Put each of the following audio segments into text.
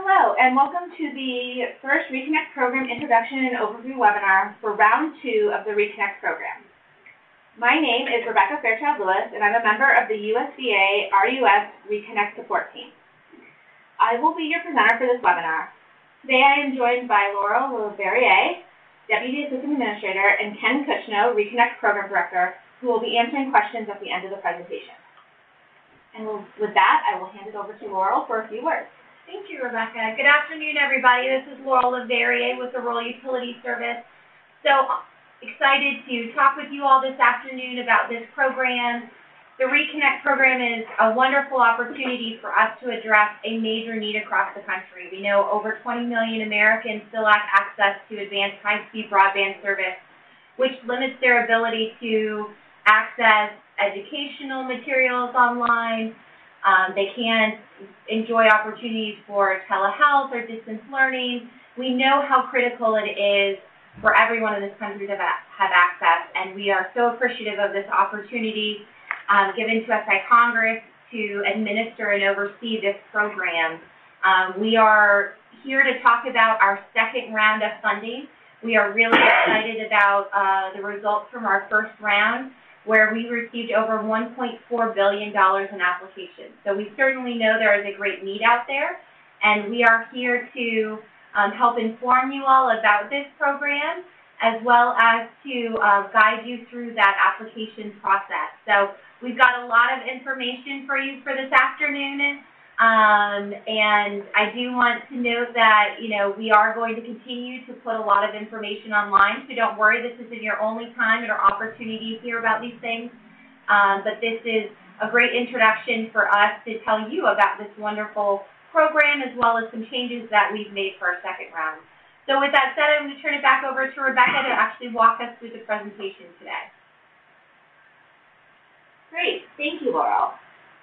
Hello, and welcome to the first ReConnect Program Introduction and Overview webinar for Round 2 of the ReConnect program. My name is Rebecca Fairchild-Lewis, and I'm a member of the USDA RUS ReConnect support team. I will be your presenter for this webinar. Today I am joined by Laurel Leverrier, Deputy Assistant Administrator, and Ken Kuchno, ReConnect Program Director, who will be answering questions at the end of the presentation. And with that, I will hand it over to Laurel for a few words. Thank you, Rebecca. Good afternoon, everybody. This is Laurel Leverrier with the Rural Utility Service. So excited to talk with you all this afternoon about this program. The ReConnect program is a wonderful opportunity for us to address a major need across the country. We know over 20 million Americans still lack access to advanced high-speed broadband service, which limits their ability to access educational materials online. They can't enjoy opportunities for telehealth or distance learning. We know how critical it is for everyone in this country to have access, and we are so appreciative of this opportunity given to us by Congress to administer and oversee this program. We are here to talk about our second round of funding. We are really excited about the results from our first round, where we received over $1.4 billion in applications. So we certainly know there is a great need out there, and we are here to help inform you all about this program, as well as to guide you through that application process. So we've got a lot of information for you for this afternoon, and I do want to note that, we are going to continue to put a lot of information online, so don't worry, this isn't your only time or opportunity to hear about these things, but this is a great introduction for us to tell you about this wonderful program, as well as some changes that we've made for our second round. So with that said, I'm going to turn it back over to Rebecca to actually walk us through the presentation today. Great, thank you, Laurel.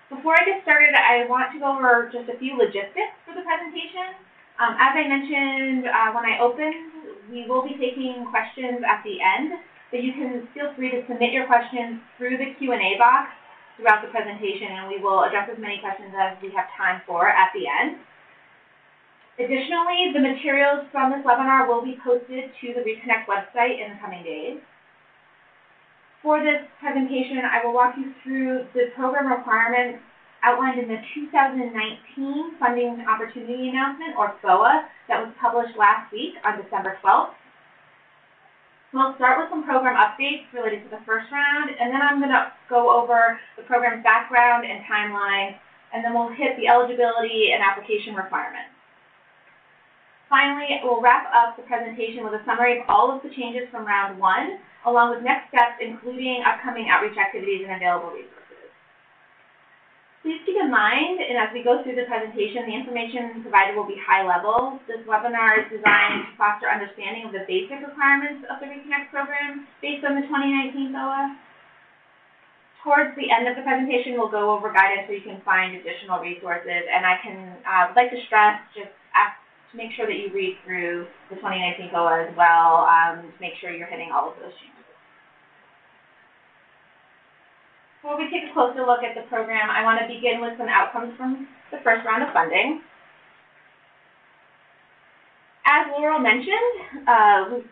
Before I get started, I want to go over just a few logistics for the presentation. As I mentioned when I opened, we will be taking questions at the end, but you can feel free to submit your questions through the Q&A box throughout the presentation, and we will address as many questions as we have time for at the end. Additionally, the materials from this webinar will be posted to the ReConnect website in the coming days. For this presentation, I will walk you through the program requirements outlined in the 2019 Funding Opportunity Announcement, or FOA, that was published last week on December 12th. We'll start with some program updates related to the first round, and then I'm going to go over the program's background and timeline, and then we'll hit the eligibility and application requirements. Finally, we'll wrap up the presentation with a summary of all of the changes from round 1, along with next steps, including upcoming outreach activities and available resources. Please keep in mind, and as we go through the presentation, the information provided will be high level. This webinar is designed to foster understanding of the basic requirements of the ReConnect program based on the 2019 FOA. Towards the end of the presentation, we'll go over guidance so you can find additional resources, and I would like to stress, just make sure that you read through the 2019 FOA as well to make sure you're hitting all of those changes. Before we take a closer look at the program, I want to begin with some outcomes from the first round of funding. As Laurel mentioned,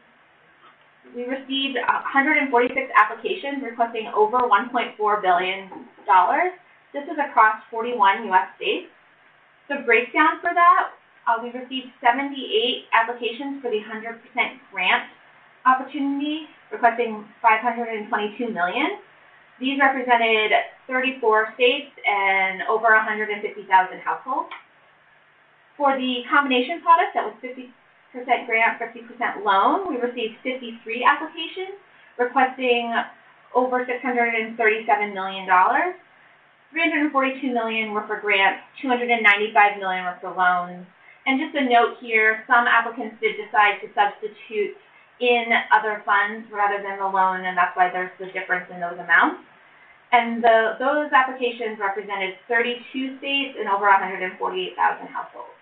we received 146 applications requesting over $1.4 billion. This is across 41 U.S. states. The breakdown for that, we received 78 applications for the 100% grant opportunity, requesting $522 million. These represented 34 states and over 150,000 households. For the combination product, that was 50% grant, 50% loan, we received 53 applications, requesting over $637 million. $342 million were for grants, $295 million were for loans. And just a note here, some applicants did decide to substitute in other funds rather than the loan, and that's why there's the difference in those amounts. And those applications represented 32 states and over 148,000 households.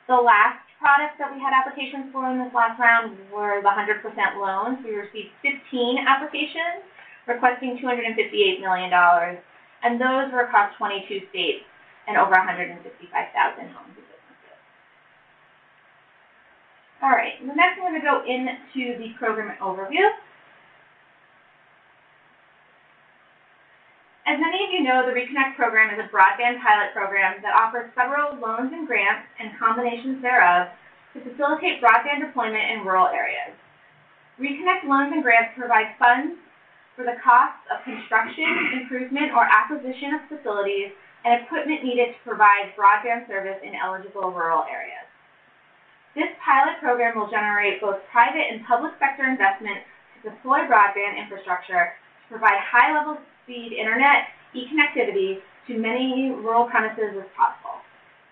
The last products that we had applications for in this last round were the 100% loans. We received 15 applications requesting $258 million, and those were across 22 states and over 155,000 homes and businesses. All right, the next I'm going to go into the program overview. As many of you know, the ReConnect program is a broadband pilot program that offers several loans and grants and combinations thereof to facilitate broadband deployment in rural areas. ReConnect loans and grants provide funds for the costs of construction, improvement, or acquisition of facilities and equipment needed to provide broadband service in eligible rural areas. This pilot program will generate both private and public sector investment to deploy broadband infrastructure to provide high-level speed internet e-connectivity to many rural premises as possible,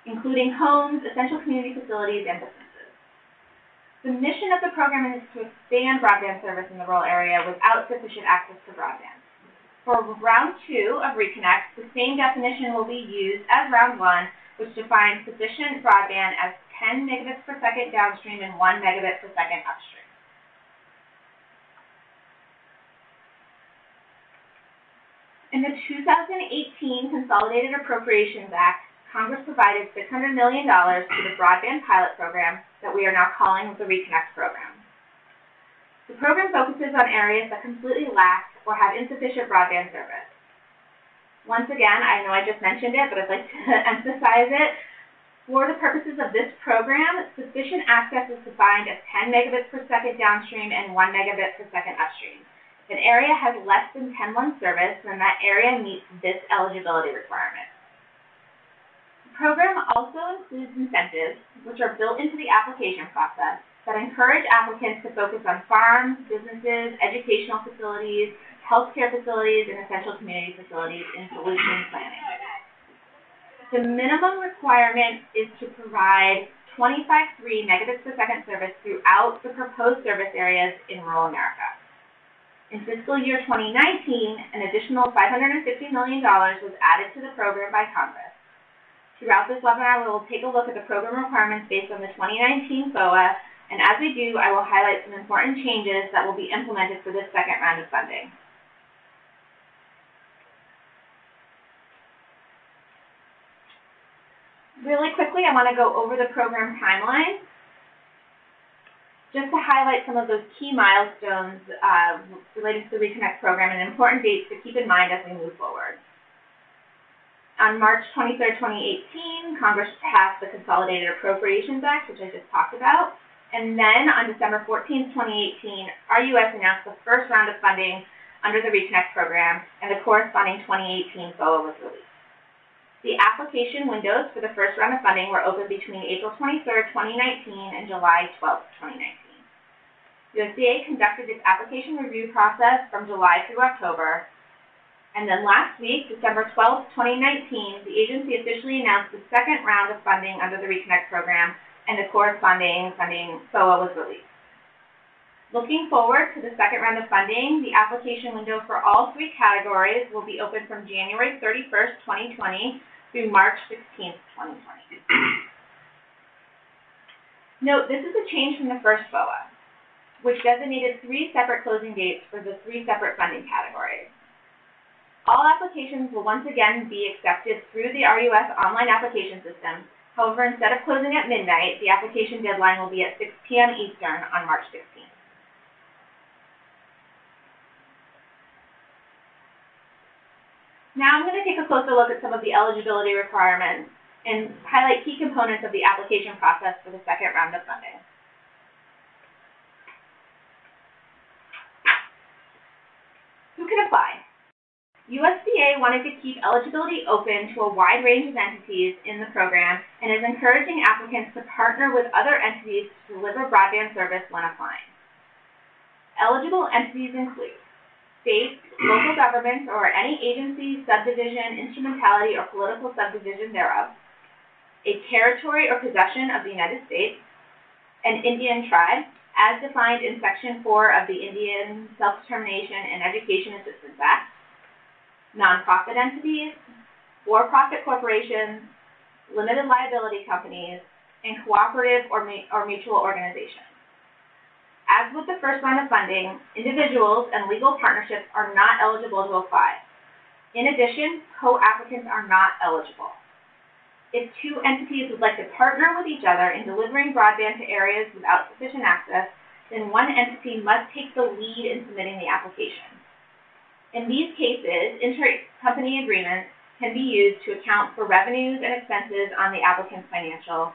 including homes, essential community facilities, and businesses. The mission of the program is to expand broadband service in the rural area without sufficient access to broadband. For round 2 of ReConnect, the same definition will be used as round 1, which defines sufficient broadband as 10 megabits per second downstream and 1 megabit per second upstream. In the 2018 Consolidated Appropriations Act, Congress provided $600 million to the broadband pilot program that we are now calling the ReConnect program. The program focuses on areas that completely lack or have insufficient broadband service. Once again, I know I just mentioned it, but I'd like to emphasize it. For the purposes of this program, sufficient access is defined as 10 megabits per second downstream and 1 megabit per second upstream. If an area has less than 10-1 service, then that area meets this eligibility requirement. The program also includes incentives, which are built into the application process, that encourage applicants to focus on farms, businesses, educational facilities, healthcare facilities, and essential community facilities in solution planning. The minimum requirement is to provide 25.3 megabits per second service throughout the proposed service areas in rural America. In fiscal year 2019, an additional $550 million was added to the program by Congress. Throughout this webinar, we will take a look at the program requirements based on the 2019 FOA, and as we do, I will highlight some important changes that will be implemented for this second round of funding. Really quickly, I want to go over the program timeline, just to highlight some of those key milestones related to the ReConnect program and important dates to keep in mind as we move forward. On March 23, 2018, Congress passed the Consolidated Appropriations Act, which I just talked about, and then on December 14, 2018, RUS announced the first round of funding under the ReConnect program, and the corresponding 2018 FOA was released. The application windows for the first round of funding were open between April 23, 2019 and July 12, 2019. USDA conducted its application review process from July through October, and then last week, December 12, 2019, the agency officially announced the second round of funding under the ReConnect program, and the corresponding funding FOA was released. Looking forward to the second round of funding, the application window for all 3 categories will be open from January 31st, 2020 through March 16th, 2020. Note, this is a change from the first FOA, which designated 3 separate closing dates for the 3 separate funding categories. All applications will once again be accepted through the RUS online application system. However, instead of closing at midnight, the application deadline will be at 6 p.m. Eastern on March 16th. Now I'm going to take a closer look at some of the eligibility requirements and highlight key components of the application process for the second round of funding. Who can apply? USDA wanted to keep eligibility open to a wide range of entities in the program and is encouraging applicants to partner with other entities to deliver broadband service when applying. Eligible entities include states, local governments, or any agency, subdivision, instrumentality, or political subdivision thereof, a territory or possession of the United States, an Indian tribe, as defined in Section 4 of the Indian Self-Determination and Education Assistance Act, nonprofit entities, for-profit corporations, limited liability companies, and cooperative or mutual organizations. As with the first round of funding, individuals and legal partnerships are not eligible to apply. In addition, co-applicants are not eligible. If two entities would like to partner with each other in delivering broadband to areas without sufficient access, then one entity must take the lead in submitting the application. In these cases, intercompany agreements can be used to account for revenues and expenses on the applicant's financial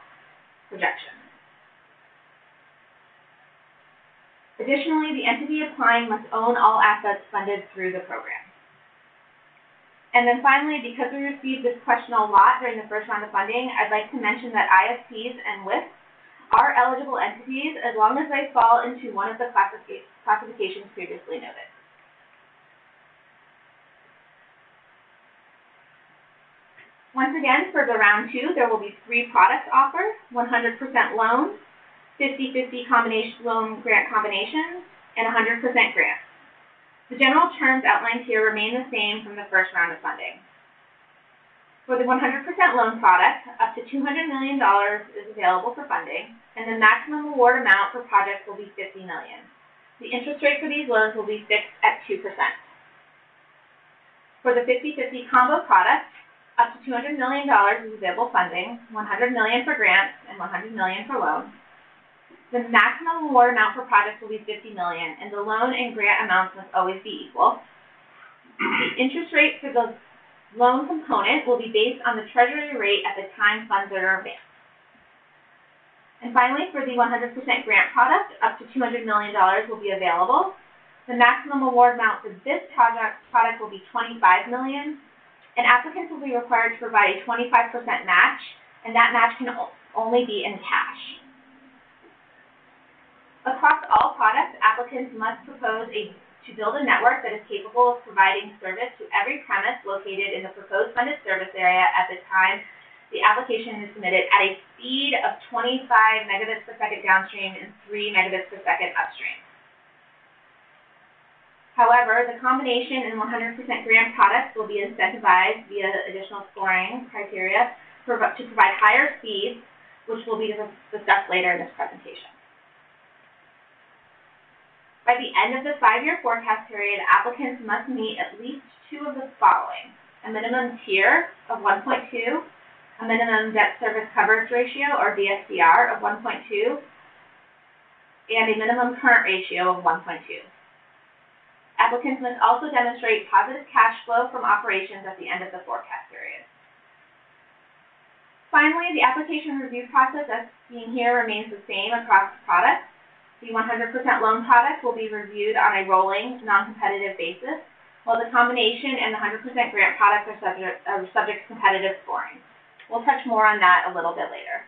projections. Additionally, the entity applying must own all assets funded through the program. And then finally, because we received this question a lot during the first round of funding, I'd like to mention that ISPs and WISPs are eligible entities as long as they fall into one of the classifications previously noted. Once again, for the round 2, there will be 3 products offered: 100% loans, 50-50 loan grant combinations, and 100% grant. The general terms outlined here remain the same from the first round of funding. For the 100% loan product, up to $200 million is available for funding, and the maximum award amount for projects will be $50 million. The interest rate for these loans will be fixed at 2%. For the 50-50 combo product, up to $200 million is available funding, $100 million for grants, and $100 million for loans. The maximum award amount for projects will be $50 million, and the loan and grant amounts must always be equal. The interest rate for the loan component will be based on the Treasury rate at the time funds are advanced. And finally, for the 100% grant product, up to $200 million will be available. The maximum award amount for this product will be $25 million, and applicants will be required to provide a 25% match, and that match can only be in cash. Across all products, applicants must propose to build a network that is capable of providing service to every premise located in the proposed funded service area at the time the application is submitted at a speed of 25 megabits per second downstream and 3 megabits per second upstream. However, the combination and 100% grant products will be incentivized via additional scoring criteria to provide higher speeds, which will be discussed later in this presentation. By the end of the 5-year forecast period, applicants must meet at least 2 of the following: a minimum tier of 1.2, a minimum debt service coverage ratio, or DSCR, of 1.2, and a minimum current ratio of 1.2. Applicants must also demonstrate positive cash flow from operations at the end of the forecast period. Finally, the application review process, as seen here, remains the same across products. The 100% loan product will be reviewed on a rolling, non-competitive basis, while the combination and the 100% grant product are subject to competitive scoring. We'll touch more on that a little bit later.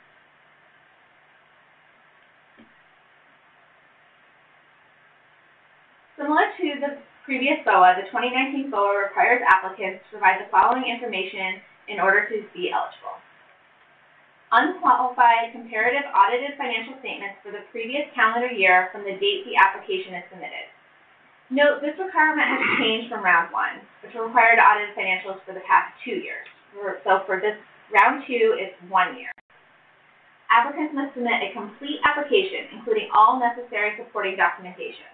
Similar to the previous BOA, the 2019 BOA requires applicants to provide the following information in order to be eligible: unqualified comparative audited financial statements for the previous calendar year from the date the application is submitted. Note, this requirement has changed from round 1, which required audited financials for the past 2 years. So for this round 2, it's 1 year. Applicants must submit a complete application, including all necessary supporting documentation.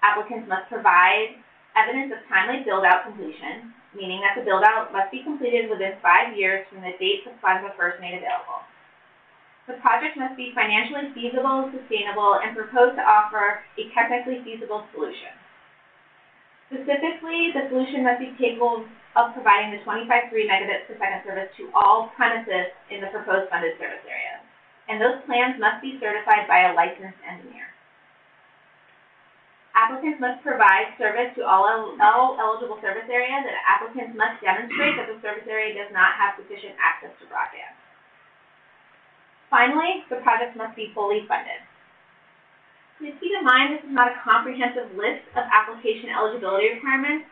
Applicants must provide evidence of timely build-out completion, meaning that the build-out must be completed within 5 years from the date the funds are first made available. The project must be financially feasible, sustainable, and proposed to offer a technically feasible solution. Specifically, the solution must be capable of providing the 25.3 megabits per second service to all premises in the proposed funded service area, and those plans must be certified by a licensed engineer. Applicants must provide service to all eligible service areas, and applicants must demonstrate that the service area does not have sufficient access to broadband. Finally, the project must be fully funded. Please keep in mind this is not a comprehensive list of application eligibility requirements.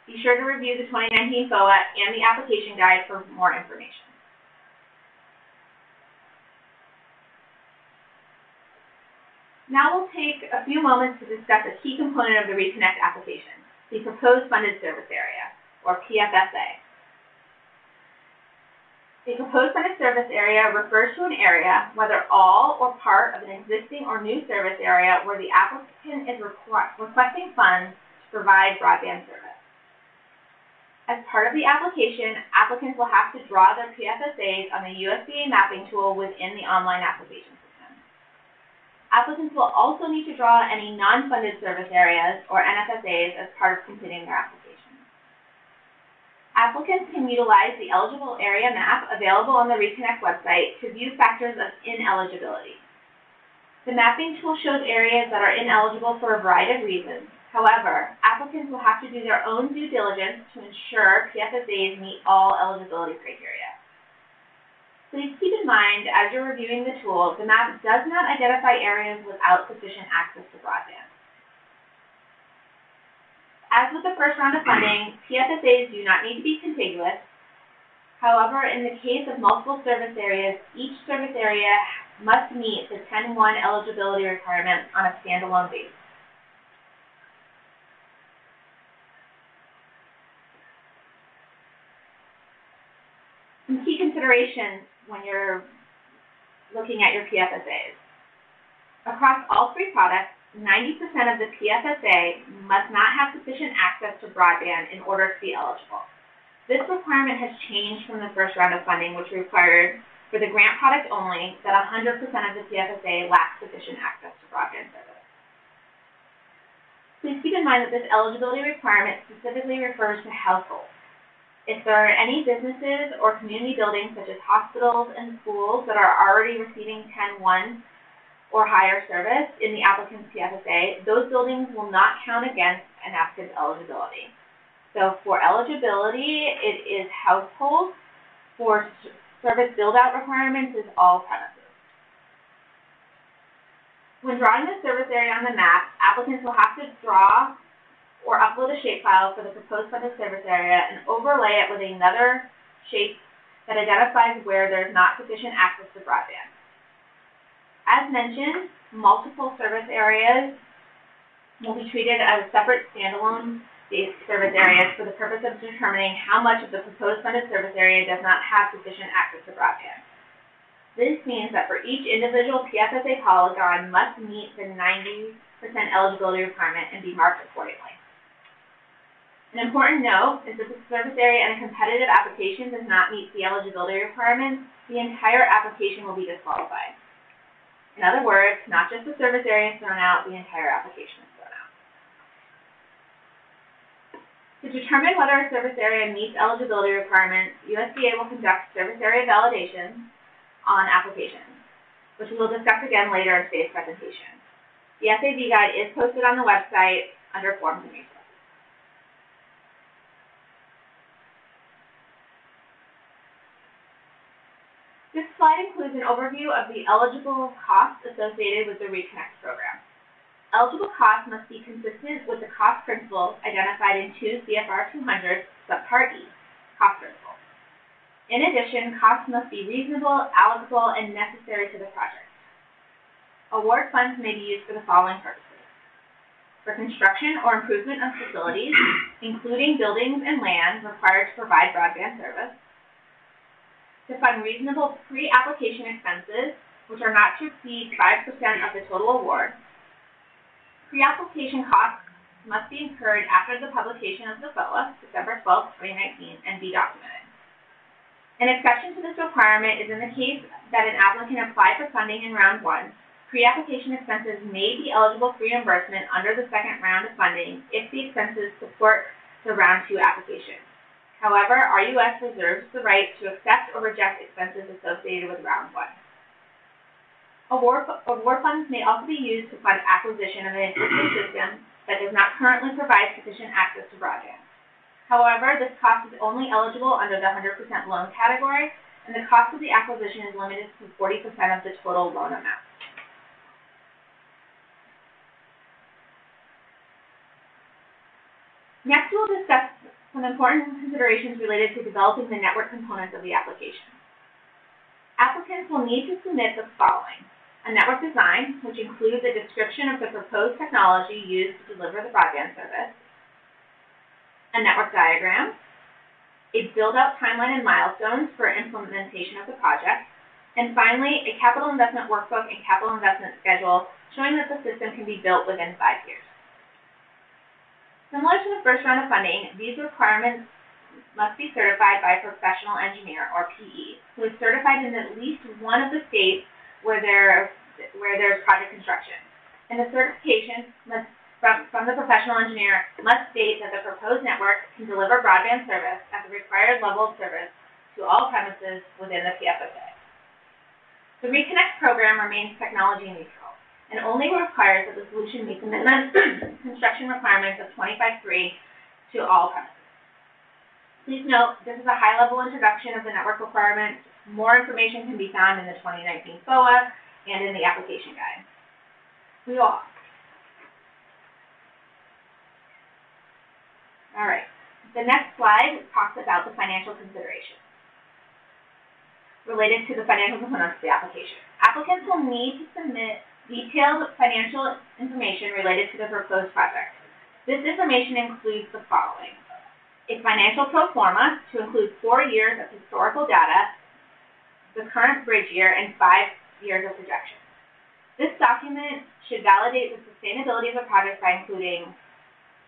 Be sure to review the 2019 BOA and the application guide for more information. Now we'll take a few moments to discuss a key component of the ReConnect application, the Proposed Funded Service Area, or PFSA. The Proposed Funded Service Area refers to an area, whether all or part of an existing or new service area, where the applicant is requesting funds to provide broadband service. As part of the application, applicants will have to draw their PFSAs on the USDA mapping tool within the online application system. Applicants will also need to draw any non-funded service areas, or NFSAs, as part of completing their application. Applicants can utilize the eligible area map available on the ReConnect website to view factors of ineligibility. The mapping tool shows areas that are ineligible for a variety of reasons. However, applicants will have to do their own due diligence to ensure PFSAs meet all eligibility criteria. Please keep in mind, as you're reviewing the tool, the map does not identify areas without sufficient access to broadband. As with the first round of funding, PFSAs do not need to be contiguous. However, in the case of multiple service areas, each service area must meet the 10-1 eligibility requirement on a standalone basis. Some key considerations when you're looking at your PFSAs. Across all three products, 90% of the PFSA must not have sufficient access to broadband in order to be eligible. This requirement has changed from the first round of funding, which required, for the grant product only, that 100% of the PFSA lacks sufficient access to broadband service. Please keep in mind that this eligibility requirement specifically refers to households. If there are any businesses or community buildings, such as hospitals and schools, that are already receiving 10-1 or higher service in the applicant's PFSA, those buildings will not count against an applicant's eligibility. So for eligibility, it is households. For service build-out requirements, is all premises. When drawing the service area on the map, applicants will have to draw or upload a shapefile for the proposed funded service area and overlay it with another shape that identifies where there's not sufficient access to broadband. As mentioned, multiple service areas will be treated as separate standalone service areas for the purpose of determining how much of the proposed funded service area does not have sufficient access to broadband. This means that for each individual PFSA polygon must meet the 90% eligibility requirement and be marked accordingly. An important note is that the service area in a competitive application does not meet the eligibility requirements, the entire application will be disqualified. In other words, not just the service area is thrown out, the entire application is thrown out. To determine whether a service area meets eligibility requirements, USDA will conduct service area validation on applications, which we will discuss again later in today's presentation. The SAV guide is posted on the website under Forms and Resources. This slide includes an overview of the eligible costs associated with the ReConnect program. Eligible costs must be consistent with the cost principles identified in 2 CFR 200, Subpart E, cost principle. In addition, costs must be reasonable, allocable, and necessary to the project. Award funds may be used for the following purposes: for construction or improvement of facilities, including buildings and land required to provide broadband service, to fund reasonable pre-application expenses, which are not to exceed 5% of the total award. Pre-application costs must be incurred after the publication of the FOA, December 12, 2019, and be documented. An exception to this requirement is in the case that an applicant applied for funding in round 1. Pre-application expenses may be eligible for reimbursement under the second round of funding if the expenses support the round 2 application. However, RUS reserves the right to accept or reject expenses associated with round 1. Award funds may also be used to fund acquisition of an existing system that does not currently provide sufficient access to broadband. However, this cost is only eligible under the 100% loan category, and the cost of the acquisition is limited to 40% of the total loan amount. Next, we'll discuss some important considerations related to developing the network components of the application. Applicants will need to submit the following: a network design, which includes a description of the proposed technology used to deliver the broadband service, a network diagram, a build-out timeline and milestones for implementation of the project, and finally, a capital investment workbook and capital investment schedule showing that the system can be built within 5 years. Similar to the first round of funding, these requirements must be certified by a professional engineer, or PE, who is certified in at least one of the states where there's project construction. And the certification from the professional engineer must state that the proposed network can deliver broadband service at the required level of service to all premises within the PFSA. The ReConnect program remains technology neutral and only requires that the solution meet the minimum construction requirements of 25.3 to all premises. Please note, this is a high-level introduction of the network requirements. More information can be found in the 2019 FOA and in the application guide. All right. The next slide talks about the financial considerations related to the financial components of the application. Applicants will need to submit detailed financial information related to the proposed project. This information includes the following: a financial pro forma to include 4 years of historical data, the current bridge year, and 5 years of projections. This document should validate the sustainability of the project by including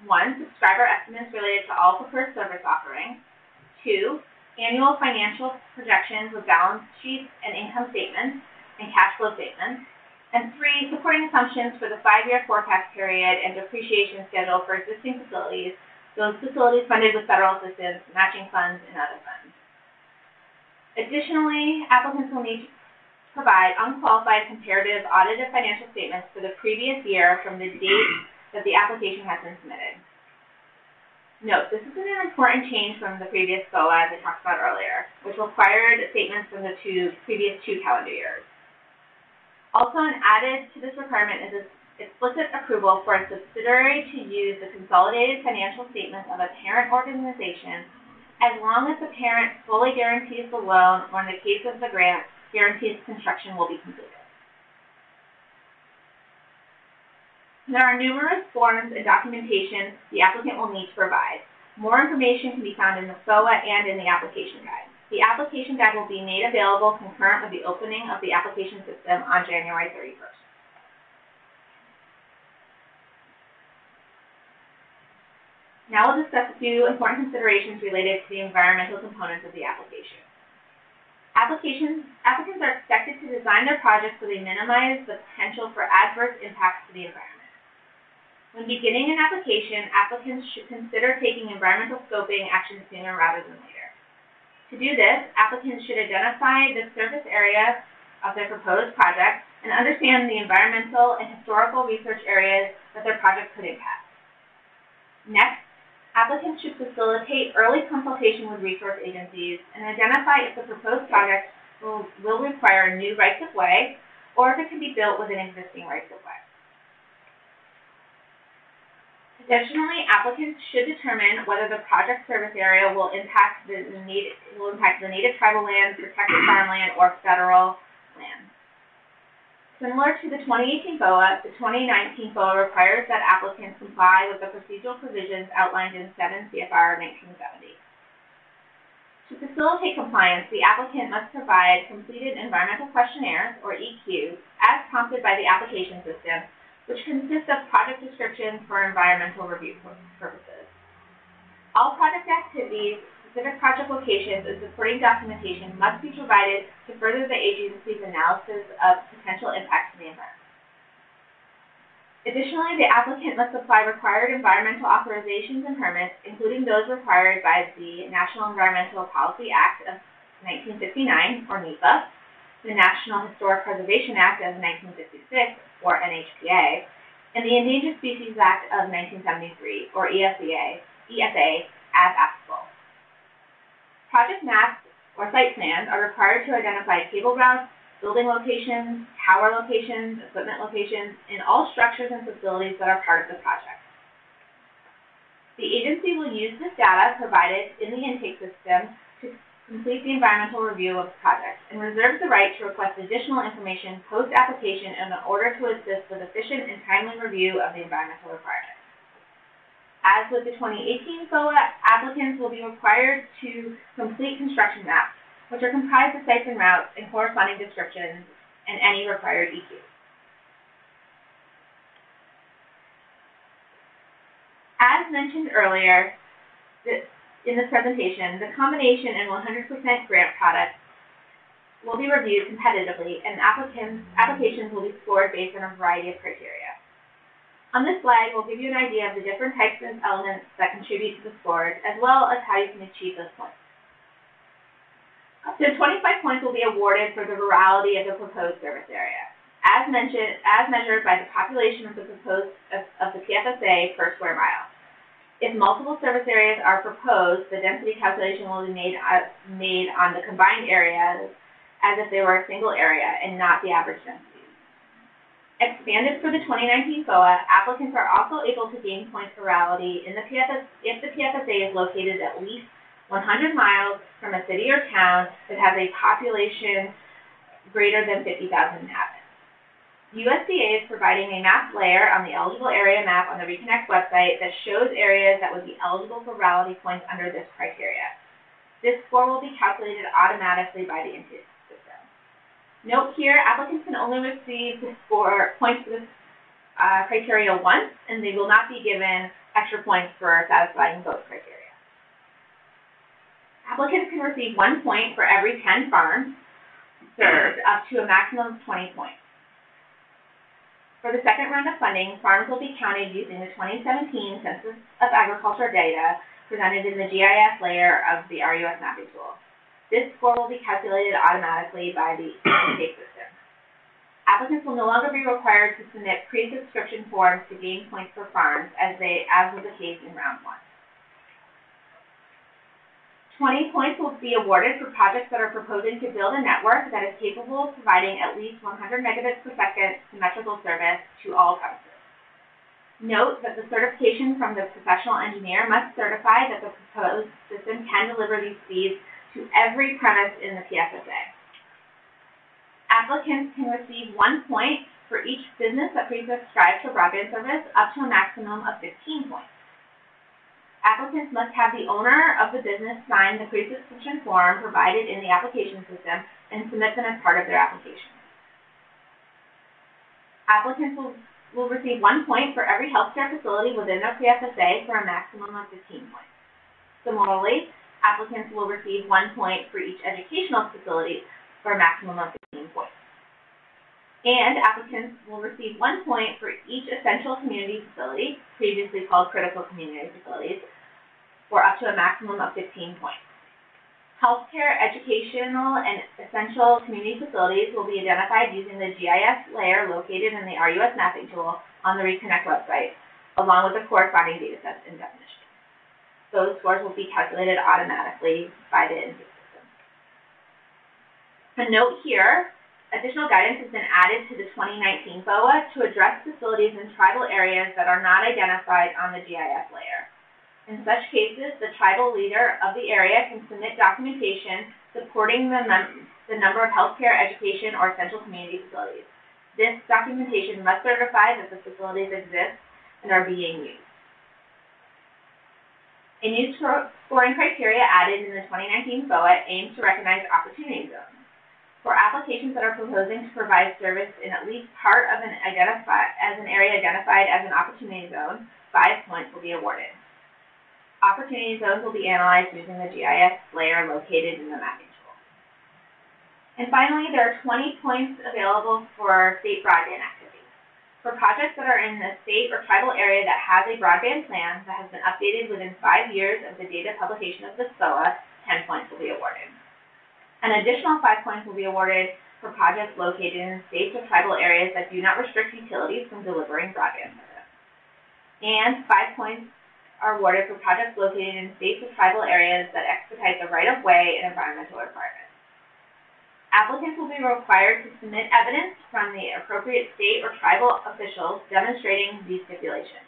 1, subscriber estimates related to all preferred service offerings, 2, annual financial projections with balance sheets and income statements and cash flow statements, and 3, supporting assumptions for the 5-year forecast period and depreciation schedule for existing facilities, those facilities funded with federal assistance, matching funds, and other funds. Additionally, applicants will need to provide unqualified comparative audited financial statements for the previous year from the date that the application has been submitted. Note, this is an important change from the previous FOA, as I talked about earlier, which required statements from the previous 2 calendar years. Also, added to this requirement is explicit approval for a subsidiary to use the consolidated financial statements of a parent organization as long as the parent fully guarantees the loan, or in the case of the grant, guarantees construction will be completed. There are numerous forms and documentation the applicant will need to provide. More information can be found in the FOA and in the application guide. The application guide will be made available concurrent with the opening of the application system on January 31st. Now we'll discuss a few important considerations related to the environmental components of the application. Applicants are expected to design their projects so they minimize the potential for adverse impacts to the environment. When beginning an application, applicants should consider taking environmental scoping action sooner rather than later. To do this, applicants should identify the surface area of their proposed project and understand the environmental and historical research areas that their project could impact. Next, applicants should facilitate early consultation with resource agencies and identify if the proposed project will require new rights-of-way or if it can be built within existing rights-of-way. Additionally, applicants should determine whether the project service area will impact the native tribal land, protected farmland, or federal land. Similar to the 2018 FOA, the 2019 FOA requires that applicants comply with the procedural provisions outlined in 7 CFR 1970. To facilitate compliance, the applicant must provide completed environmental questionnaires, or EQs, as prompted by the application system, which consists of project descriptions for environmental review purposes. All project activities, specific project locations, and supporting documentation must be provided to further the agency's analysis of potential impacts to the environment. Additionally, the applicant must supply required environmental authorizations and permits, including those required by the National Environmental Policy Act of 1959, or NEPA, the National Historic Preservation Act of 1956, or NHPA, and the Endangered Species Act of 1973, or ESA, as applicable. Project maps or site plans are required to identify cable routes, building locations, tower locations, equipment locations, and all structures and facilities that are part of the project. The agency will use this data provided in the intake system to complete the environmental review of the project and reserves the right to request additional information post-application in order to assist with efficient and timely review of the environmental requirements. As with the 2018 FOA, applicants will be required to complete construction maps, which are comprised of sites and routes and corresponding descriptions and any required EQs. As mentioned earlier, in this presentation, the combination and 100% grant product will be reviewed competitively, and applications will be scored based on a variety of criteria. On this slide, we'll give you an idea of the different types of elements that contribute to the scores, as well as how you can achieve those points. Up to 25 points will be awarded for the virality of the proposed service area, as measured by the population of the PFSA per square mile. If multiple service areas are proposed, the density calculation will be made on the combined areas as if they were a single area and not the average density. Expanded for the 2019 FOA, applicants are also able to gain point virality if the PFSA is located at least 100 miles from a city or town that has a population greater than 50,000 inhabitants. USDA is providing a map layer on the eligible area map on the ReConnect website that shows areas that would be eligible for virality points under this criteria. This score will be calculated automatically by the Institute. Note here, applicants can only receive the score points for this criteria once, and they will not be given extra points for satisfying both criteria. Applicants can receive 1 point for every 10 farms served, up to a maximum of 20 points. For the second round of funding, farms will be counted using the 2017 Census of Agriculture data presented in the GIS layer of the RUS mapping tool. This score will be calculated automatically by the intake system. Applicants will no longer be required to submit pre-subscription forms to gain points for farms, as was the case in round 1. 20 points will be awarded for projects that are proposing to build a network that is capable of providing at least 100 megabits per second symmetrical service to all premises. Note that the certification from the professional engineer must certify that the proposed system can deliver these speeds to every premise in the PFSA. Applicants can receive 1 point for each business that pre-subscribes to broadband service, up to a maximum of 15 points. Applicants must have the owner of the business sign the pre-subscription form provided in the application system and submit them as part of their application. Applicants will receive 1 point for every healthcare facility within their PFSA for a maximum of 15 points. Similarly, applicants will receive 1 point for each educational facility for a maximum of 15 points. And applicants will receive 1 point for each essential community facility, previously called critical community facilities, for up to a maximum of 15 points. Healthcare, educational, and essential community facilities will be identified using the GIS layer located in the RUS mapping tool on the ReConnect website, along with the corresponding data sets and definitions. Those scores will be calculated automatically by the intake system. A note here, additional guidance has been added to the 2019 FOA to address facilities in tribal areas that are not identified on the GIS layer. In such cases, the tribal leader of the area can submit documentation supporting the number of healthcare, education, or essential community facilities. This documentation must certify that the facilities exist and are being used. A new scoring criteria added in the 2019 FOA aims to recognize opportunity zones. For applications that are proposing to provide service in at least part of an area identified as an opportunity zone, 5 points will be awarded. Opportunity zones will be analyzed using the GIS layer located in the mapping tool. And finally, there are 20 points available for state broadband activities. For projects that are in the state or tribal area that has a broadband plan that has been updated within 5 years of the date of publication of the SOA, 10 points will be awarded. An additional 5 points will be awarded for projects located in states or tribal areas that do not restrict utilities from delivering broadband service. And 5 points are awarded for projects located in states or tribal areas that expedite the right-of-way and environmental requirements. Applicants will be required to submit evidence from the appropriate state or tribal officials demonstrating these stipulations.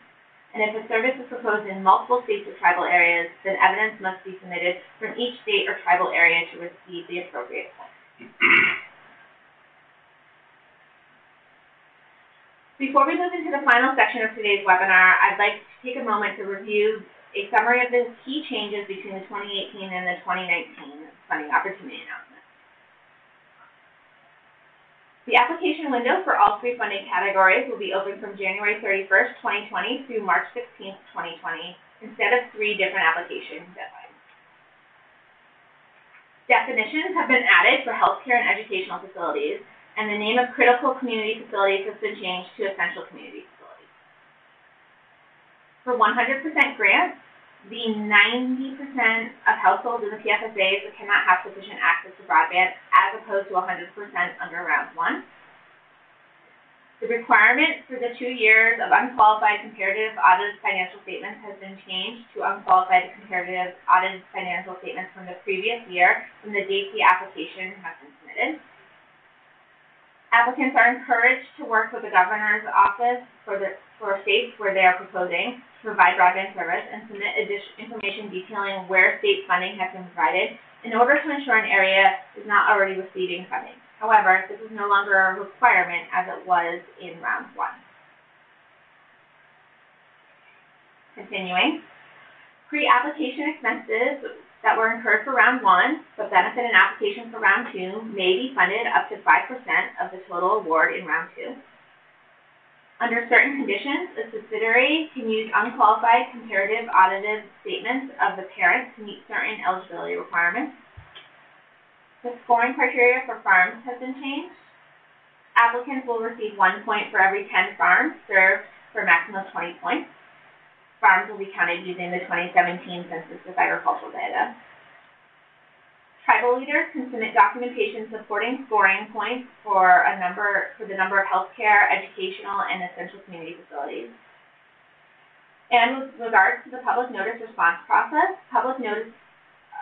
And if a service is proposed in multiple states or tribal areas, then evidence must be submitted from each state or tribal area to receive the appropriate points. Before we move into the final section of today's webinar, I'd like to take a moment to review a summary of the key changes between the 2018 and the 2019 funding opportunity announcement. The application window for all 3 funding categories will be open from January 31st, 2020 through March 16th, 2020, instead of 3 different application deadlines. Definitions have been added for healthcare and educational facilities, and the name of critical community facilities has been changed to essential community facilities. For 100% grants, the 90% of households in the PFSAs that cannot have sufficient access to broadband, as opposed to 100% under round 1. The requirement for the 2 years of unqualified comparative audited financial statements has been changed to unqualified comparative audited financial statements from the previous year from the date the application has been submitted. Applicants are encouraged to work with the governor's office for states where they are proposing to provide broadband service and submit information detailing where state funding has been provided in order to ensure an area is not already receiving funding. However, this is no longer a requirement as it was in round 1. Continuing, pre-application expenses that were incurred for round 1 but benefit an application for round 2 may be funded up to 5% of the total award in round 2. Under certain conditions, a subsidiary can use unqualified comparative audited statements of the parent to meet certain eligibility requirements. The scoring criteria for farms has been changed. Applicants will receive 1 point for every 10 farms served for a maximum of 20 points. Farms will be counted using the 2017 Census of Agricultural data. Tribal leaders can submit documentation supporting scoring points for the number of healthcare, educational, and essential community facilities. And with regards to the public notice response process, public notice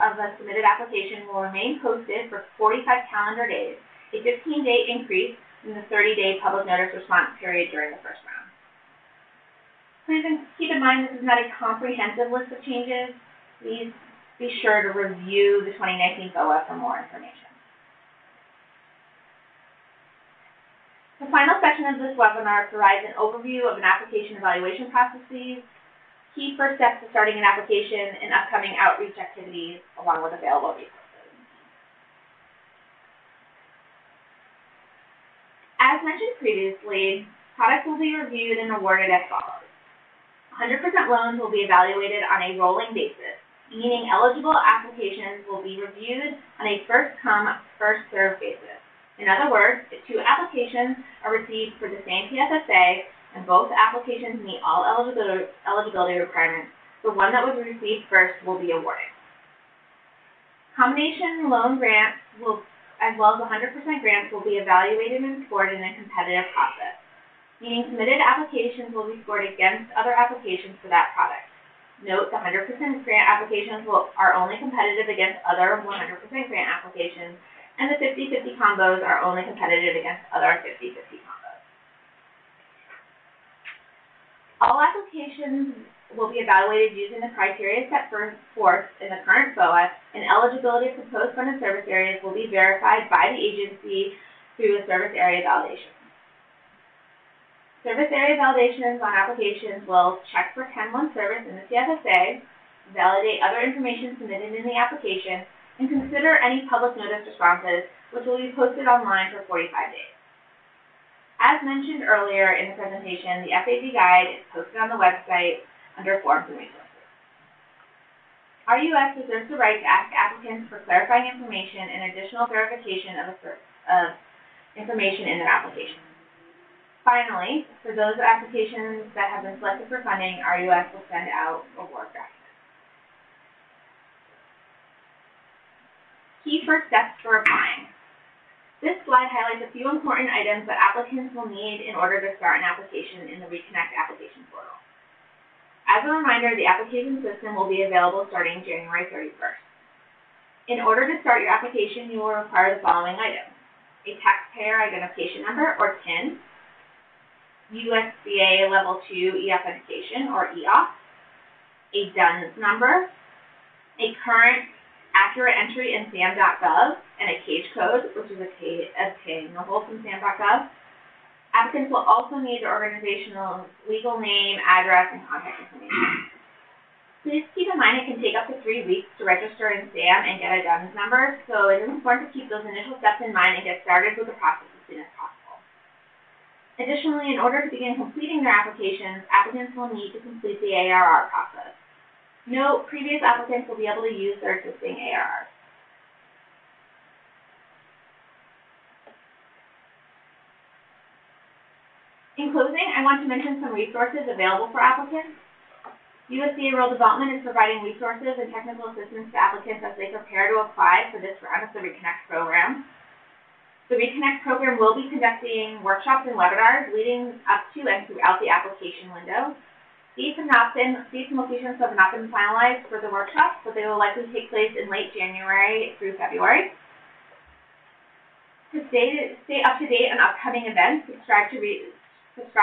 of a submitted application will remain posted for 45 calendar days, a 15-day increase in the 30-day public notice response period during the first round. Please keep in mind this is not a comprehensive list of changes. Please be sure to review the 2019 BOA for more information. The final section of this webinar provides an overview of an application evaluation processes, key first steps to starting an application, and upcoming outreach activities, along with available resources. As mentioned previously, products will be reviewed and awarded as follows. 100% loans will be evaluated on a rolling basis, meaning eligible applications will be reviewed on a first-come, first-served basis. In other words, if 2 applications are received for the same PSSA, and both applications meet all eligibility requirements, the one that was received first will be awarded. Combination loan grants as well as 100% grants will be evaluated and scored in a competitive process, meaning submitted applications will be scored against other applications for that product. Note the 100% grant applications are only competitive against other 100% grant applications, and the 50-50 combos are only competitive against other 50-50 combos. All applications will be evaluated using the criteria set forth in the current BOA, and eligibility of proposed funded service areas will be verified by the agency through a service area validation. Service area validations on applications will check for 10-1 service in the PFSA, validate other information submitted in the application, and consider any public notice responses, which will be posted online for 45 days. As mentioned earlier in the presentation, the FAV guide is posted on the website under Forms and Resources. RUS reserves the right to ask applicants for clarifying information and additional verification of information in their application. Finally, for those applications that have been selected for funding, RUS will send out award documents. Key first steps for applying. This slide highlights a few important items that applicants will need in order to start an application in the ReConnect application portal. As a reminder, the application system will be available starting January 31st. In order to start your application, you will require the following items: a taxpayer identification number, or TIN, USDA Level 2 e-authentication, or EOF, a DUNS number, a current accurate entry in SAM.gov, and a CAGE code, which is obtainable from SAM.gov. Applicants will also need their organizational legal name, address, and contact information. Please keep in mind it can take up to 3 weeks to register in SAM and get a DUNS number, so it is important to keep those initial steps in mind and get started with the process as soon as possible. Additionally, in order to begin completing their applications, applicants will need to complete the ARR process. Note, previous applicants will be able to use their existing ARRs. In closing, I want to mention some resources available for applicants. USDA Rural Development is providing resources and technical assistance to applicants as they prepare to apply for this round of the ReConnect program. The ReConnect program will be conducting workshops and webinars leading up to and throughout the application window. Dates and locations have not been finalized for the workshops, but they will likely take place in late January through February. To stay up to date on upcoming events, subscribe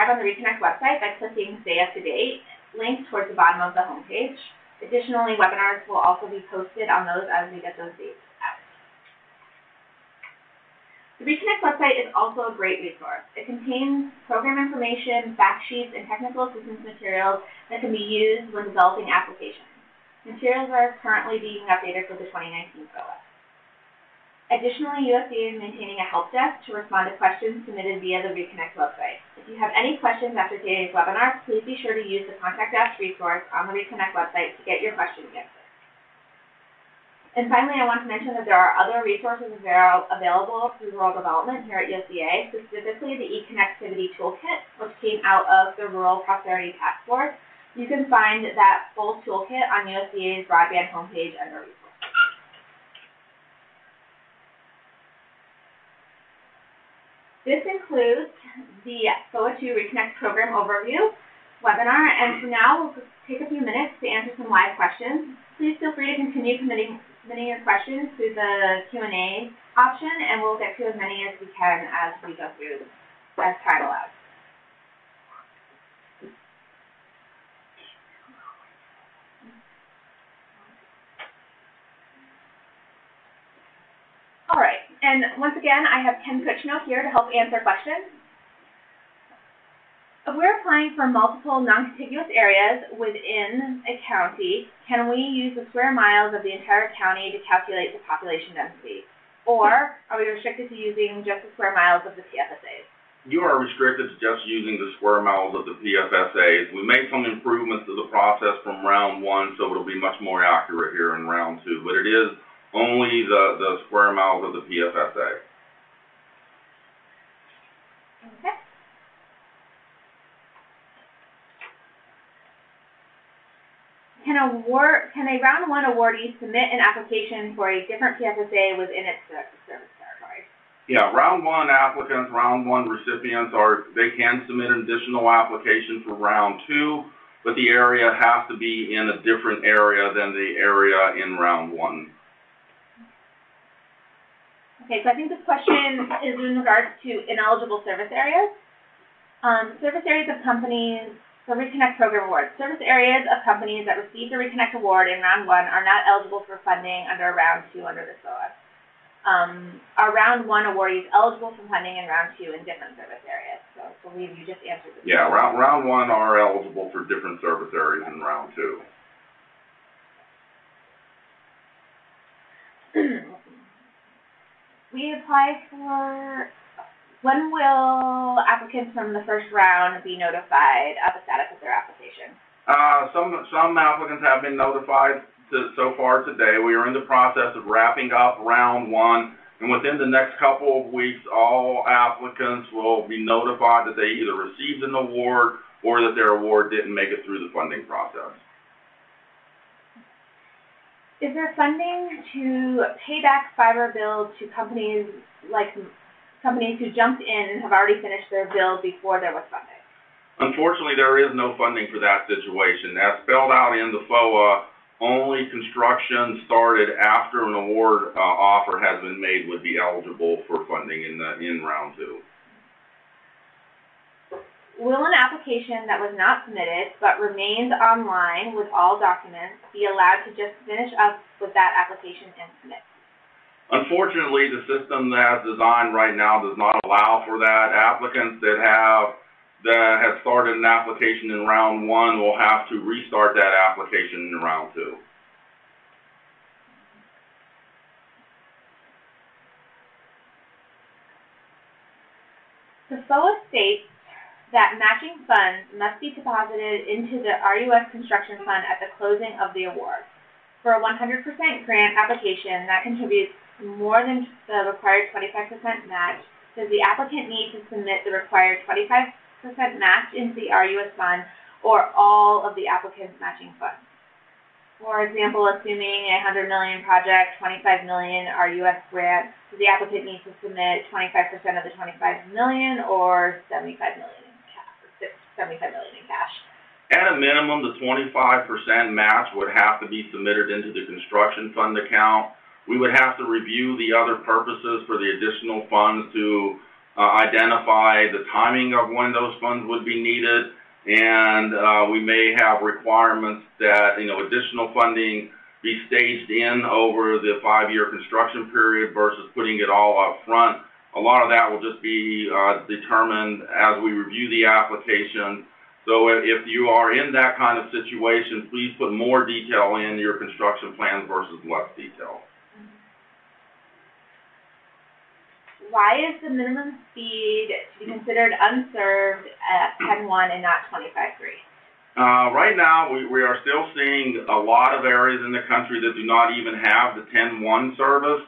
on the ReConnect website by clicking Stay Up to Date, linked towards the bottom of the homepage. Additionally, webinars will also be posted on those as we get those dates out. The ReConnect website is also a great resource. It contains program information, fact sheets, and technical assistance materials that can be used when developing applications. Materials are currently being updated for the 2019 FOA. Additionally, USDA is maintaining a help desk to respond to questions submitted via the ReConnect website. If you have any questions after today's webinar, please be sure to use the Contact Us resource on the ReConnect website to get your questions answered. And finally, I want to mention that there are other resources available through Rural Development here at USDA, specifically the eConnectivity Toolkit, which came out of the Rural Prosperity Task Force. You can find that full toolkit on USDA's broadband homepage under resources. This includes the FOA 2 ReConnect program overview webinar, and for now, we'll take a few minutes to answer some live questions. Please feel free to continue submitting your questions through the Q&A option, and we'll get to as many as we can as we go through, as time allows. All right, and once again, I have Ken Kuchno here to help answer questions. If we're applying for multiple non-contiguous areas within a county, can we use the square miles of the entire county to calculate the population density? Or are we restricted to using just the square miles of the PFSAs? You are restricted to just using the square miles of the PFSAs. We made some improvements to the process from round 1, so it'll be much more accurate here in round 2, but it is only the square miles of the PFSA. Okay. Can a round 1 awardee submit an application for a different PFSA within its service territory? Yeah, round 1 applicants, round 1 recipients they can submit an additional application for round 2, but the area has to be in a different area than the area in round 1. Okay, so I think this question is in regards to ineligible service areas. Service areas of companies, the ReConnect program awards. Service areas of companies that received the ReConnect award in round 1 are not eligible for funding under round 2 under the SOA. Are round 1 awardees eligible for funding in round 2 in different service areas? So I believe you just answered this. Yeah, round 1 are eligible for different service areas in round 2. We applied for, when will applicants from the first round be notified of the status of their application? Some applicants have been notified so far today. We are in the process of wrapping up round 1, and within the next couple of weeks, all applicants will be notified that they either received an award or that their award didn't make it through the funding process. Is there funding to pay back fiber bills to companies who jumped in and have already finished their bill before there was funding? Unfortunately, there is no funding for that situation. As spelled out in the FOA, only construction started after an award offer has been made would be eligible for funding in round 2. Will an application that was not submitted but remained online with all documents be allowed to just finish up with that application and submit? Unfortunately, the system that's designed right now does not allow for that. Applicants that have started an application in round 1 will have to restart that application in round 2. The FOA states that matching funds must be deposited into the RUS Construction Fund at the closing of the award. For a 100% grant application that contributes more than the required 25% match, does the applicant need to submit the required 25% match into the RUS fund or all of the applicant's matching funds. For example, assuming a $100 million project, 25 million RUS grant, the applicant needs to submit 25% of the 25 million or 75 million in cash. 75 million in cash. At a minimum, the 25% match would have to be submitted into the construction fund account. We would have to review the other purposes for the additional funds to identify the timing of when those funds would be needed, and we may have requirements that, additional funding be staged in over the 5-year construction period versus putting it all up front. A lot of that will just be determined as we review the application. So if you are in that kind of situation, please put more detail in your construction plans versus less detail. Why is the minimum speed to be considered unserved at 10.1 and not 25.3? Right now, we are still seeing a lot of areas in the country that do not even have the 10.1 service.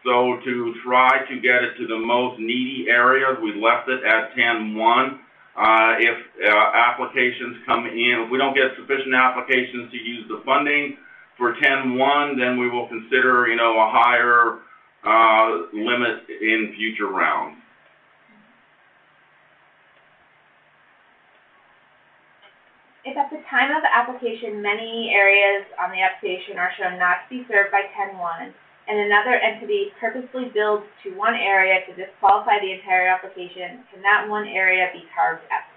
So to try to get it to the most needy areas, we left it at 10.1. If applications come in, if we don't get sufficient applications to use the funding for 10.1, then we will consider, a higher limit in future rounds. If at the time of the application, many areas on the application are shown not to be served by 10.1, and another entity purposely builds to one area to disqualify the entire application, can that one area be carved out?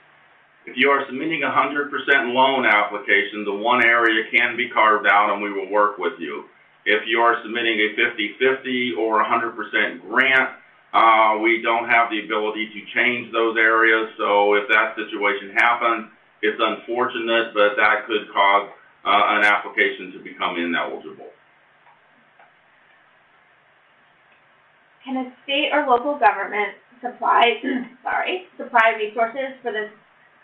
If you are submitting a 100% loan application, the one area can be carved out and we will work with you. If you are submitting a 50-50 or 100% grant, we don't have the ability to change those areas, so if that situation happens, it's unfortunate, but that could cause an application to become ineligible. Can a state or local government supply resources for this?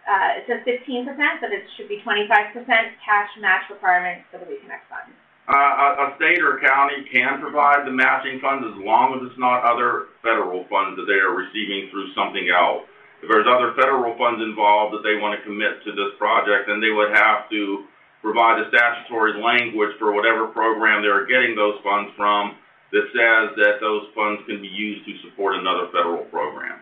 It says 15%, but it should be 25% cash match requirements for the ReConnect Fund. A state or county can provide the matching funds as long as it's not other federal funds that they are receiving through something else. If there's other federal funds involved that they want to commit to this project, then they would have to provide the statutory language for whatever program they're getting those funds from that says that those funds can be used to support another federal program.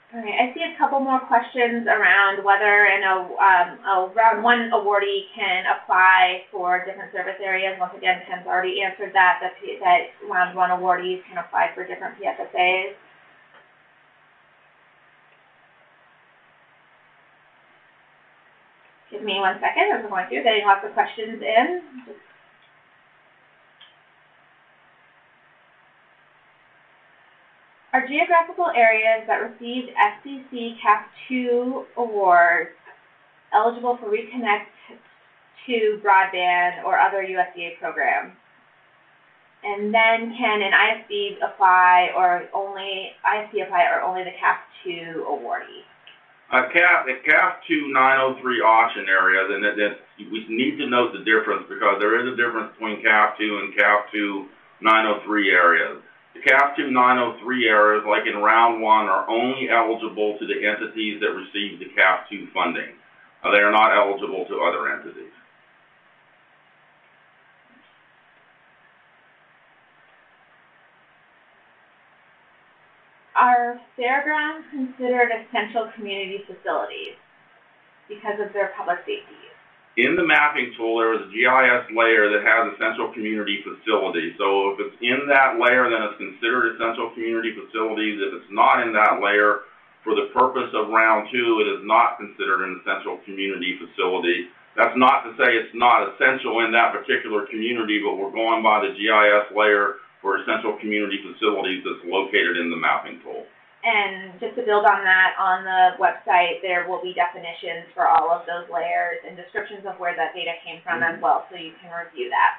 All right, I see a couple more questions around whether a round one awardee can apply for different service areas. Once again, Ken's already answered that round one awardees can apply for different PSSAs. Give me 1 second as we're going through, getting lots of questions in. Are geographical areas that received FCC CAF 2 awards eligible for ReConnect to broadband or other USDA programs? And then can an ISP apply or only the CAF 2 awardee? The CAF 2 903 auction areas, and we need to note the difference because there is a difference between CAF 2 and CAF 2 903 areas. The CAF 2 903 areas, like in round one, are only eligible to the entities that receive the CAF 2 funding. They are not eligible to other entities. Are fairgrounds considered essential community facilities because of their public safety use? In the mapping tool, there is a GIS layer that has essential community facilities. So if it's in that layer, then it's considered essential community facilities. If it's not in that layer, for the purpose of round two, it is not considered an essential community facility. That's not to say it's not essential in that particular community, but we're going by the GIS layer for essential community facilities that's located in the mapping tool. And just to build on that, on the website, there will be definitions for all of those layers and descriptions of where that data came from as well, so you can review that.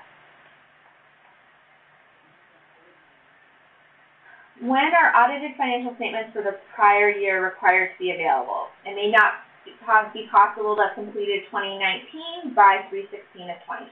When are audited financial statements for the prior year required to be available? It may not be possible to have completed 2019 by 3/16 of 2020.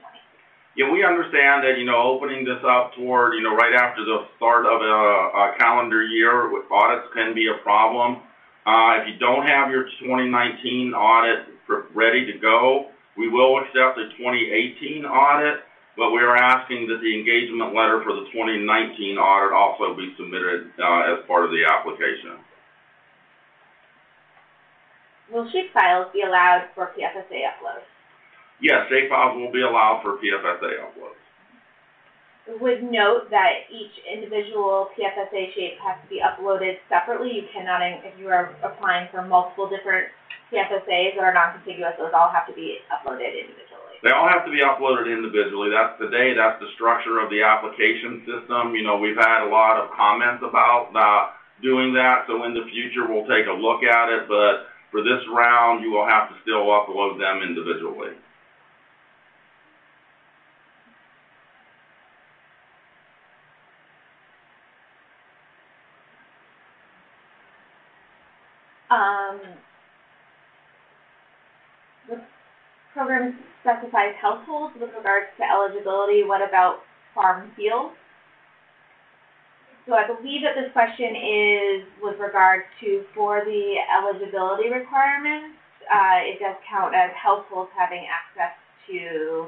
Yeah, we understand that, opening this up toward, right after the start of a calendar year, with audits can be a problem. If you don't have your 2019 audit ready to go, we will accept a 2018 audit, but we are asking that the engagement letter for the 2019 audit also be submitted as part of the application. Will shapefiles be allowed for PFSA uploads? Yes, shapefiles will be allowed for PFSA uploads. Would note that each individual PFSA shape has to be uploaded separately. You cannot, if you are applying for multiple different PFSAs that are non-contiguous, those all have to be uploaded individually. They all have to be uploaded individually. That's the structure of the application system. We've had a lot of comments about doing that, so in the future we'll take a look at it, but for this round you will have to still upload them individually. The program specifies households with regards to eligibility. What about farm fields? So I believe that this question is with regard to, for the eligibility requirements, it does count as households having access to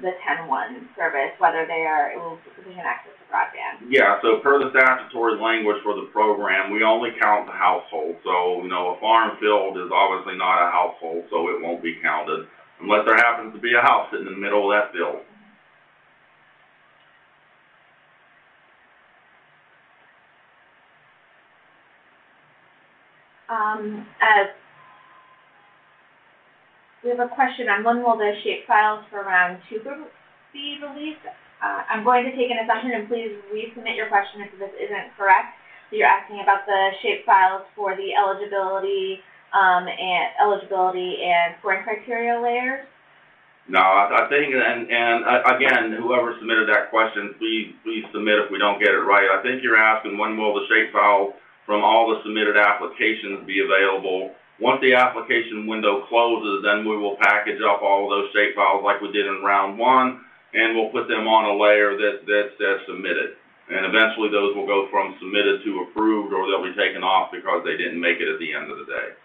the 10-1 service, whether they are sufficient access to broadband. Yeah, so per the statutory language for the program, we only count the household. So, a farm field is obviously not a household, so it won't be counted unless there happens to be a house in the middle of that field. We have a question on when will the shapefiles for round 2 be released. I'm going to take an assumption, and please resubmit your question if this isn't correct. So you're asking about the shapefiles for the eligibility and scoring criteria layers. No, I think, and again, whoever submitted that question, please submit if we don't get it right. I think you're asking when will the shapefile from all the submitted applications be available. Once the application window closes, then we will package up all of those shapefiles like we did in round 1, and we'll put them on a layer that's submitted. And eventually those will go from submitted to approved, or they'll be taken off because they didn't make it at the end of the day.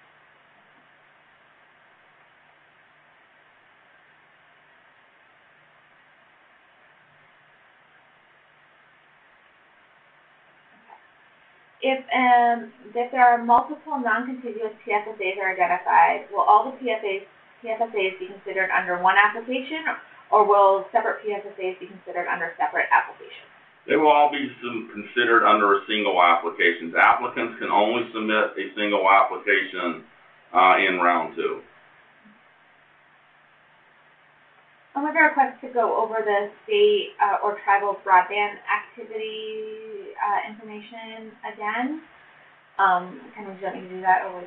If there are multiple non-contiguous PFSAs are identified, will all the PFSAs be considered under one application, or will separate PFSAs be considered under separate applications? They will all be considered under a single application. Applicants can only submit a single application in round 2. I'm going to request to go over the state or tribal broadband activity information again. Can we let me do that? Or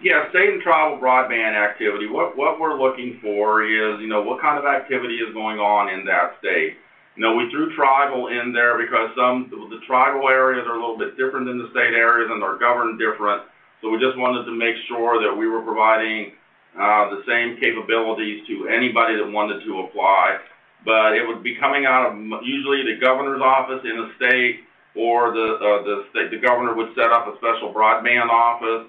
yeah, state and tribal broadband activity. What we're looking for is, what kind of activity is going on in that state. We threw tribal in there because the tribal areas are a little bit different than the state areas and are governed different. So we just wanted to make sure that we were providing the same capabilities to anybody that wanted to apply, but it would be coming out of usually the governor's office in the state, or the governor would set up a special broadband office,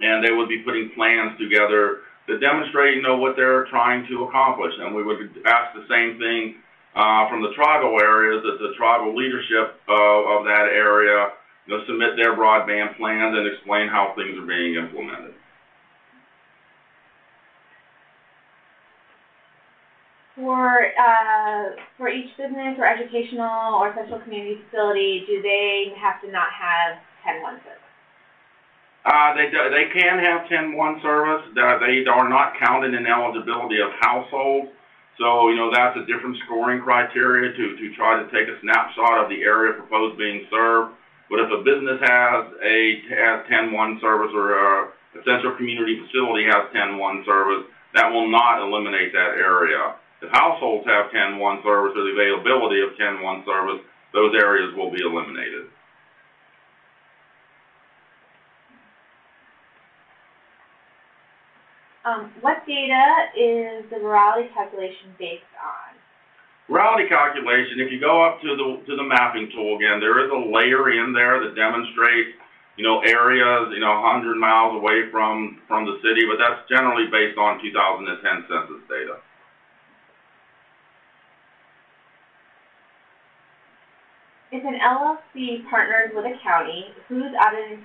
and they would be putting plans together to demonstrate, what they're trying to accomplish. And we would ask the same thing from the tribal areas, that the tribal leadership of that area, submit their broadband plans and explain how things are being implemented. For each business or educational or social community facility, do they have to not have 10-1 service? They can have 10-1 service. They are not counted in eligibility of households. So, that's a different scoring criteria to try to take a snapshot of the area proposed being served. But if a business has 10-1 service, or a central community facility has 10-1 service, that will not eliminate that area. If households have 10-1 service, or the availability of 10-1 service, those areas will be eliminated. What data is the rurality calculation based on? Reality calculation, if you go up to the mapping tool again, there is a layer in there that demonstrates, areas, 100 miles away from the city, but that's generally based on 2010 census data. If an LLC partners with a county, whose audited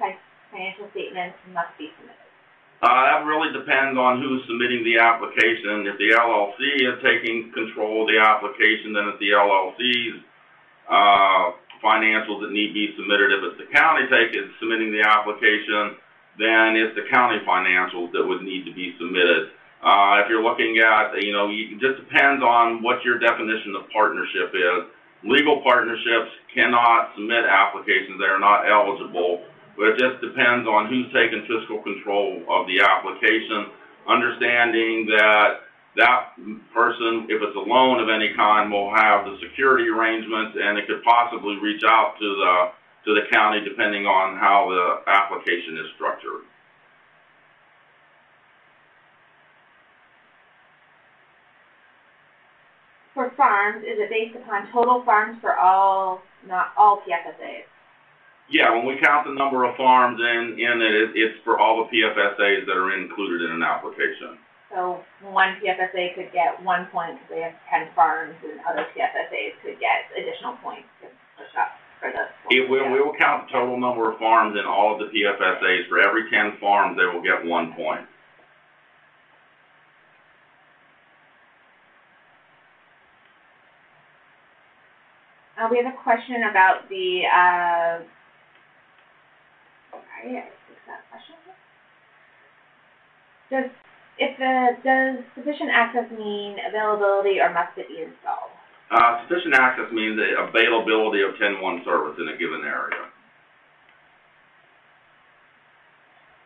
financial statements must be submitted? That really depends on who's submitting the application. If the LLC is taking control of the application, then it's the LLC's financials that need to be submitted. If it's the county submitting the application, then it's the county financials that would need to be submitted. If you're looking at, it just depends on what your definition of partnership is. Legal partnerships cannot submit applications. They are not eligible. But it just depends on who's taking fiscal control of the application, understanding that that person, if it's a loan of any kind, will have the security arrangements, and it could possibly reach out to the county depending on how the application is structured. For farms, is it based upon total farms for all, not all PFSAs? Yeah, when we count the number of farms in it, it's for all the PFSAs that are included in an application. So one PFSA could get 1 point because they have 10 farms, and other PFSAs could get additional points to push up for the. We will count the total number of farms in all of the PFSAs. For every 10 farms, they will get 1 point. We have a question about the. I fix that question. Does sufficient access mean availability, or must it be installed? Sufficient access means the availability of 10-1 service in a given area.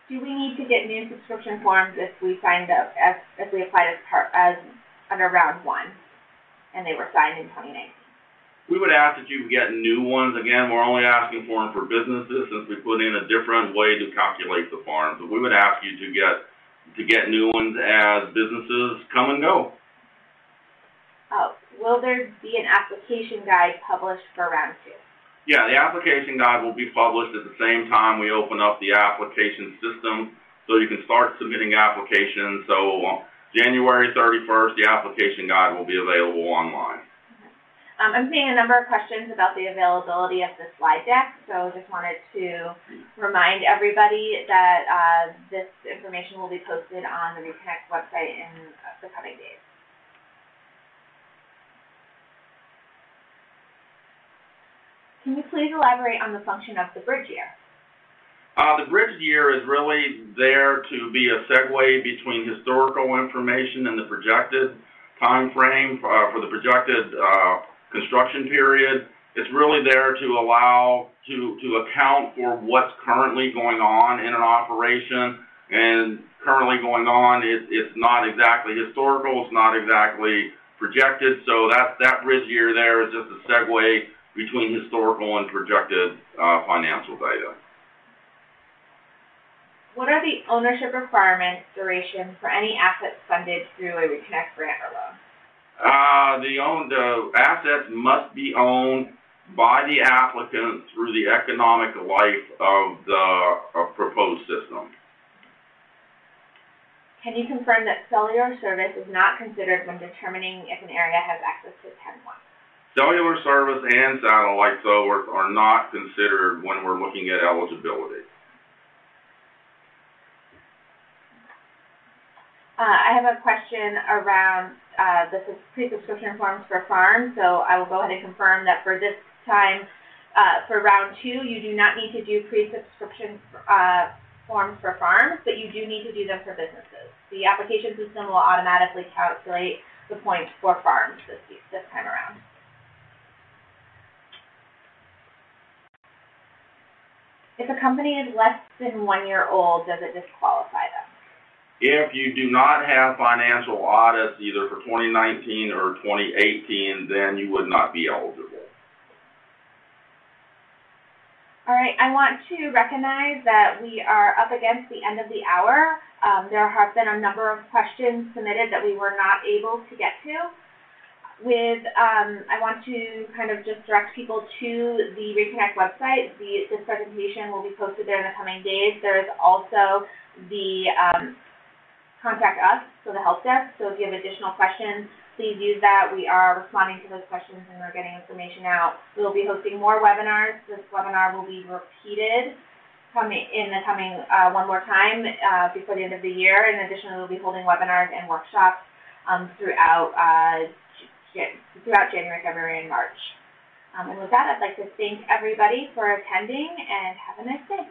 Do we need to get new subscription forms if we signed up if we applied as under round 1 and they were signed in 2019? We would ask that you get new ones. Again, we're only asking for them for businesses since we put in a different way to calculate the farms. But we would ask you to get new ones as businesses come and go. Will there be an application guide published for round 2? Yeah, the application guide will be published at the same time we open up the application system, so you can start submitting applications. So January 31st, the application guide will be available online. I'm seeing a number of questions about the availability of the slide deck, so just wanted to remind everybody that this information will be posted on the ReConnect website in the coming days. Can you please elaborate on the function of the bridge year? The bridge year is really there to be a segue between historical information and the projected time frame for the projected construction period. It's really there to allow to account for what's currently going on in an operation. And currently going on, it's not exactly historical, it's not exactly projected. So that bridge year there is just a segue between historical and projected financial data. What are the ownership requirements, duration for any assets funded through a ReConnect grant or loan? The assets must be owned by the applicant through the economic life of the proposed system. Can you confirm that cellular service is not considered when determining if an area has access to 10-1? Cellular service and satellite service are not considered when we're looking at eligibility. I have a question around the pre-subscription forms for farms, so I will go ahead and confirm that for this time, for round 2, you do not need to do pre-subscription forms for farms, but you do need to do them for businesses. The application system will automatically calculate the points for farms this time around. If a company is less than 1 year old, does it disqualify them? If you do not have financial audits either for 2019 or 2018, then you would not be eligible. All right, I want to recognize that we are up against the end of the hour. There have been a number of questions submitted that we were not able to get to. I want to kind of just direct people to the ReConnect website. This presentation will be posted there in the coming days. There is also the contact us, so the help desk. So if you have additional questions, please use that. We are responding to those questions and we're getting information out. We will be hosting more webinars. This webinar will be repeated one more time before the end of the year. In addition, we'll be holding webinars and workshops throughout January, February, and March. And with that, I'd like to thank everybody for attending and have a nice day.